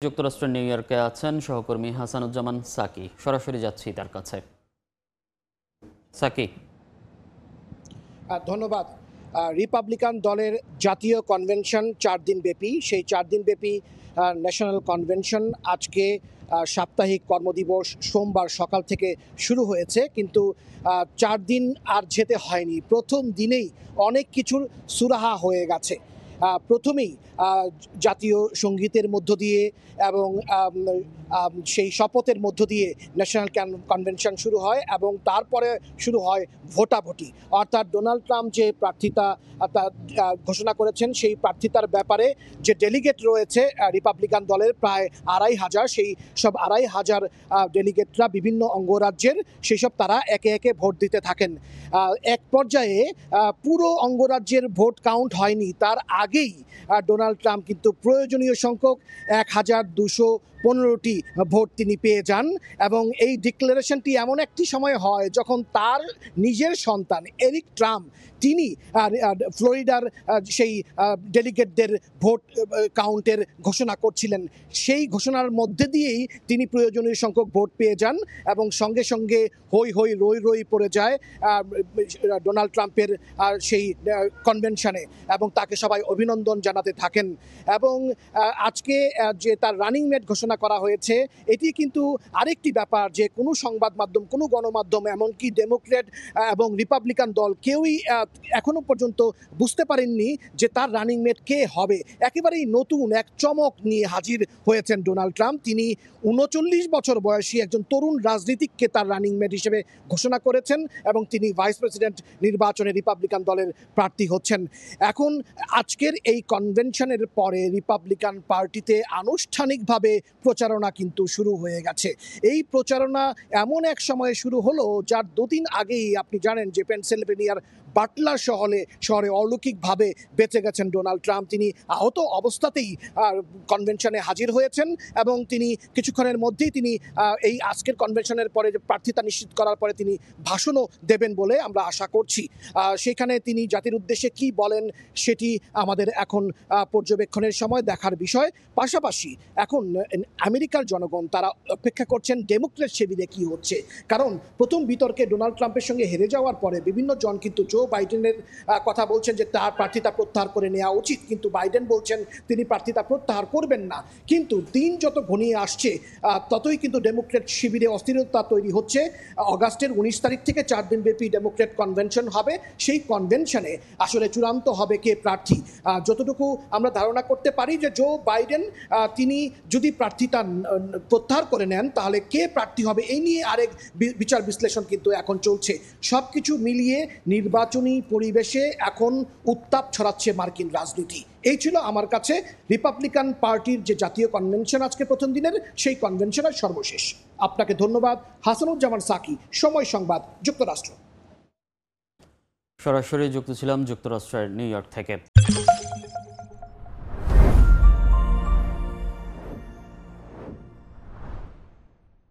যুক্তরাষ্ট্রের নিউ ইয়র্কে আছেন সহকর্মী হাসানুজ্জামান সাকি। সরাসরি যাচ্ছি তার কাছে। সাকি, ধন্যবাদ। রিপাবলিকান দলের জাতীয় কনভেনশন 4 দিন ব্যাপী। সেই 4 দিন ব্যাপী ন্যাশনাল কনভেনশন আজকে সাপ্তাহিক কর্মদিবস সোমবার সকাল থেকে শুরু হয়েছে, কিন্তু 4 দিন আর যেতে হয়নি। প্রথম দিনেই অনেক কিছুর সুরাহা হয়ে গেছে। প্রথমেই জাতীয় সঙ্গীতের মধ্য দিয়ে এবং সেই শপথের মধ্য দিয়ে ন্যাশনাল কনভেনশন শুরু হয় এবং তারপরে শুরু হয় ভোটাভুটি। অর্থাৎ ডোনাল্ড ট্রাম্প যে প্রার্থিতা ঘোষণা করেছেন, সেই প্রার্থিতার ব্যাপারে যে ডেলিগেট রয়েছে রিপাবলিকান দলের প্রায় 2,500, সেই সব 2,500 ডেলিগেটরা বিভিন্ন অঙ্গরাজ্যের, সেই সব তারা একে একে ভোট দিতে থাকেন। এক পর্যায়ে পুরো অঙ্গরাজ্যের ভোট কাউন্ট হয়নি, তার আগেই ডোনাল্ড ট্রাম্প কিন্তু প্রয়োজনীয় সংখ্যক 1,215টি ভোট তিনি পেয়ে যান। এবং এই ডিক্লারেশনটি এমন একটি সময় হয় যখন তার নিজের সন্তান এরিক ট্রাম্প তিনি ফ্লোরিডার সেই ডেলিগেটদের ভোট কাউন্টের ঘোষণা করছিলেন। সেই ঘোষণার মধ্যে দিয়েই তিনি প্রয়োজনীয় সংখ্যক ভোট পেয়ে যান এবং সঙ্গে সঙ্গে হই হই রই রই পড়ে যায় ডোনাল্ড ট্রাম্পের সেই কনভেনশনে এবং তাকে সবাই অভিনন্দন জানাতে থাকেন। এবং আজকে যে তার রানিং মেট ঘোষণা করা হয়েছে, এটি কিন্তু আরেকটি ব্যাপার যে কোনো সংবাদ মাধ্যম, কোনো গণমাধ্যম, এমনকি ডেমোক্রেট এবং রিপাবলিকান দল কেউই এখনো পর্যন্ত বুঝতে পারেননি যে তার রানিং মেট কে হবে। একেবারেই নতুন এক চমক নিয়ে হাজির হয়েছেন ডোনাল্ড ট্রাম্প। তিনি 39 বছর বয়সী একজন তরুণ রাজনীতিককে তার রানিং মেট হিসেবে ঘোষণা করেছেন এবং তিনি ভাইস প্রেসিডেন্ট নির্বাচনে রিপাবলিকান দলের প্রার্থী হচ্ছেন। এখন আজকের এই কনভেনশনের পরে রিপাবলিকান পার্টিতে আনুষ্ঠানিকভাবে প্রচারণা কিন্তু শুরু হয়ে গেছে। এই প্রচারণা এমন এক সময়ে শুরু হলো যার 2 দিন আগেই আপনি জানেন যে পেনসিলভেনিয়ার বাটলার শহরে অলৌকিকভাবে বেঁচে গেছেন ডোনাল্ড ট্রাম্প। তিনি আহত অবস্থাতেই কনভেনশনে হাজির হয়েছেন এবং তিনি কিছুক্ষণের মধ্যেই তিনি এই আজকের কনভেনশনের পরে যে প্রার্থিতা নিশ্চিত করার পরে তিনি ভাষণও দেবেন বলে আমরা আশা করছি। সেখানে তিনি জাতির উদ্দেশ্যে কি বলেন সেটি আমাদের এখন পর্যবেক্ষণের সময় দেখার বিষয়। পাশাপাশি এখন আমেরিকার জনগণ তারা অপেক্ষা করছেন ডেমোক্রেট শিবিরে কি হচ্ছে, কারণ প্রথম বিতর্কে ডোনাল্ড ট্রাম্পের সঙ্গে হেরে যাওয়ার পরে বিভিন্ন জন কিন্তু জো বাইডেনের কথা বলছেন যে তার প্রার্থিতা প্রত্যাহার করে নেওয়া উচিত, কিন্তু বাইডেন বলছেন তিনি প্রার্থিতা প্রত্যাহার করবেন না। কিন্তু দিন যত ঘনিয়ে আসছে ততই কিন্তু ডেমোক্রেট শিবিরে অস্থিরতা তৈরি হচ্ছে। অগাস্টের 19 তারিখ থেকে 4 দিন ব্যাপী ডেমোক্রেট কনভেনশন হবে। সেই কনভেনশনে আসলে চূড়ান্ত হবে কে প্রার্থী। যতটুকু আমরা ধারণা করতে পারি যে জো বাইডেন তিনি যদি প্রার্থিতা প্রত্যাহার করে নেন তাহলে কে প্রার্থী হবে এই নিয়ে আরেক বিচার বিশ্লেষণ কিন্তু এখন চলছে। সব কিছু মিলিয়ে নির্বাচনী পরিবেশে এখন উত্তাপ ছড়াচ্ছে মার্কিন রাজনীতি। এই ছিল আমার কাছে রিপাবলিকান পার্টির যে জাতীয় কনভেনশন আজকে প্রথম দিনের, সেই কনভেনশনের সর্বশেষ। আপনাকে ধন্যবাদ। হাসানুজ্জামান সাকি, সময় সংবাদ, যুক্তরাষ্ট্র। সরাসরি যুক্ত ছিলাম যুক্তরাষ্ট্রের নিউ ইয়র্ক থেকে।